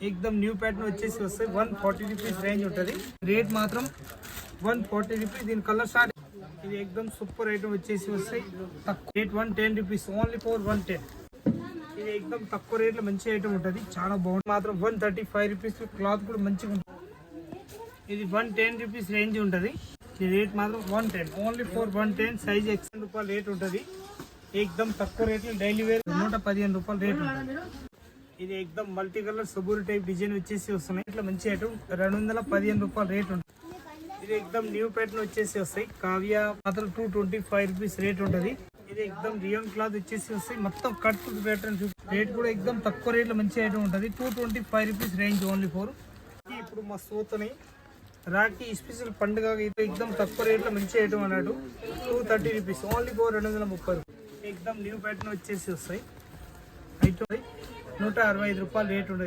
एकदम new pattern వచ్చేసి వస్తాయి 140 రూపీస్ రేంజ్ ఉంటది రేట్ మాత్రం 140 రూపీస్ దీని కలర్ స్టార్ట్ ఇది एकदम సూపర్ ఐటమ్ వచ్చేసి వస్తాయి రేట్ 110 రూపీస్ ఓన్లీ ఫర్ 110 ఇది एकदम తక్కువ రేట్ లో మంచి ఐటమ్ ఉంటది చాలా బాగుంది మాత్రం 135 రూపీస్ క్లాత్ కూడా మంచిగా ఉంటుంది ఇది 110 రూపీస్ రేంజ్ ఉంటది ఈ రేట్ మాత్రం 110 ఓన్లీ ఫర్ 110 సైజ్ ఎక్స్ఎల్ రూపాయలు రేట్ ఉంటది एकदम తక్కువ రేట్ లో డైలీ వేర్ 115 రూపాయలు రేట్ ఉంటది ఇది एकदम మల్టీ కలర్ సబూరి టైప్ డిజైన్ వచ్చేసి వస్తున్నాయి ఇట్లా మంచి ఐటమ్ 215 రూపాయలు రేట్ ఉంటుంది ఇది एकदम న్యూ ప్యాటర్న్ వచ్చేసి వస్తాయి కావ్య మాత్రం 225 రూపీస్ రేట్ ఉంటది ఇది एकदम రియాన్ క్లాత్ వచ్చేసి వస్తాయి మొత్తం కట్ ప్యాటర్న్ రేట్ కూడా एकदम తక్కువ రేట్ లో మంచి ఐటమ్ ఉంటది 225 రూపీస్ రేంజ్ ఓన్లీ ఫర్ ఇప్పుడు మా సోతని రాఖీ స్పెషల్ పండుగ అయితే एकदम తక్కువ రేట్ లో మంచి ఐటమ్ అన్నాడు 230 రూపీస్ ఓన్లీ ఫర్ 230 एकदम న్యూ ప్యాటర్న్ వచ్చేసి వస్తాయి ఐటమ్ 165 రూపాయలు రేట్ ఉంటుంది